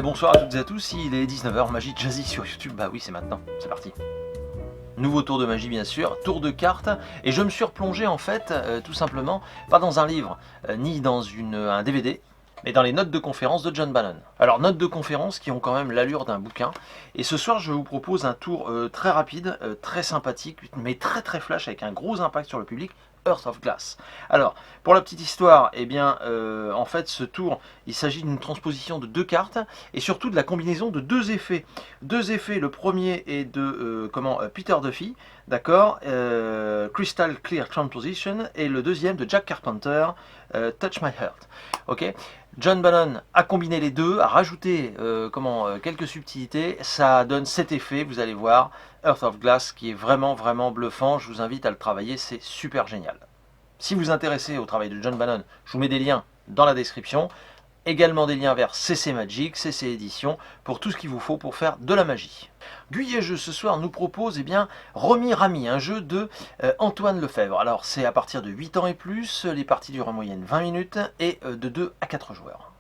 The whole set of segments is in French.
Bonsoir à toutes et à tous, il est 19h, Magie Jazzy sur YouTube, bah oui c'est maintenant, c'est parti. Nouveau tour de magie bien sûr, tour de cartes, et je me suis replongé en fait, tout simplement, pas dans un livre, ni dans un DVD, mais dans les notes de conférence de John Bannon. Alors notes de conférence qui ont quand même l'allure d'un bouquin, et ce soir je vous propose un tour très rapide, très sympathique, mais très flash avec un gros impact sur le public, Hearth of Glass. Alors, pour la petite histoire, eh bien, en fait, ce tour, il s'agit d'une transposition de 2 cartes et surtout de la combinaison de 2 effets. 2 effets, le premier est de Peter Duffy, d'accord, Crystal Clear Transposition, et le deuxième de Jack Carpenter, Touch My Heart. Ok. John Bannon a combiné les deux, a rajouté quelques subtilités, ça donne cet effet, vous allez voir, Hearth of Glass, qui est vraiment bluffant. Je vous invite à le travailler, c'est super génial. Si vous vous intéressez au travail de John Bannon, je vous mets des liens dans la description, également des liens vers CC Magic, CC Édition, pour tout ce qu'il vous faut pour faire de la magie. Guyet Jeux ce soir nous propose Romy Rami, un jeu de Antoine Lefebvre. Alors c'est à partir de 8 ans et plus, les parties durent en moyenne 20 minutes et de 2 à 4 joueurs.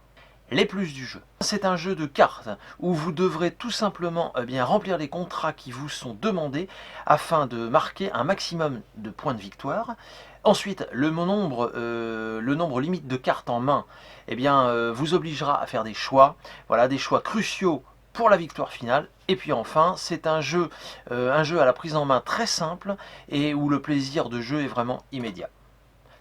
Les plus du jeu. C'est un jeu de cartes où vous devrez tout simplement remplir les contrats qui vous sont demandés afin de marquer un maximum de points de victoire. Ensuite, le nombre limite de cartes en main vous obligera à faire des choix, voilà, des choix cruciaux pour la victoire finale. Et puis enfin, c'est un jeu à la prise en main très simple et où le plaisir de jeu est vraiment immédiat.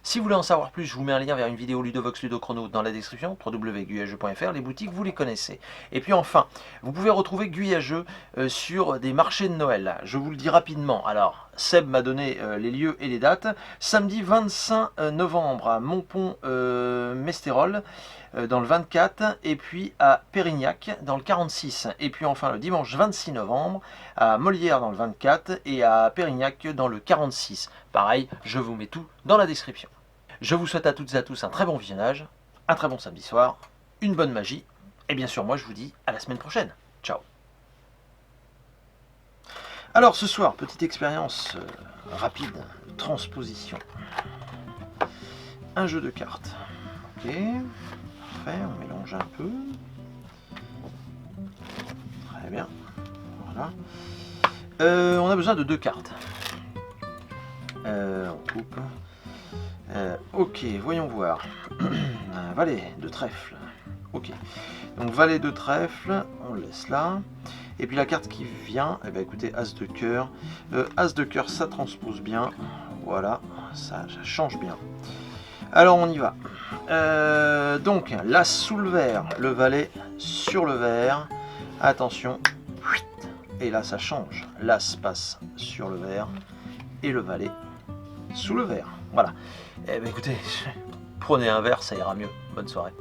Si vous voulez en savoir plus, je vous mets un lien vers une vidéo Ludovox Ludochrono dans la description, www.guyetjeux.fr, les boutiques, vous les connaissez. Et puis enfin, vous pouvez retrouver Guyet Jeux sur des marchés de Noël. Je vous le dis rapidement. Alors, Seb m'a donné les lieux et les dates. Samedi 25 novembre à Montpont-Mestérol, dans le 24, et puis à Pérignac, dans le 46. Et puis enfin, le dimanche 26 novembre, à Molière, dans le 24, et à Pérignac, dans le 46. Pareil, je vous mets tout dans la description. Je vous souhaite à toutes et à tous un très bon visionnage, un très bon samedi soir, une bonne magie, et bien sûr moi je vous dis à la semaine prochaine. Ciao. Alors ce soir, petite expérience rapide, transposition. Un jeu de cartes. Ok, parfait, on mélange un peu. Très bien, voilà. On a besoin de 2 cartes. On coupe. Ok, voyons voir. Un valet de trèfle. Ok. Donc valet de trèfle, on le laisse là. Et puis la carte qui vient, écoutez, As de cœur. As de cœur, ça transpose bien. Voilà, ça change bien. Alors on y va. Donc l'As sous le vert, le valet sur le vert. Attention. Et là ça change. L'As passe sur le vert et le valet sous le verre. Voilà. Écoutez, prenez un verre, ça ira mieux. Bonne soirée.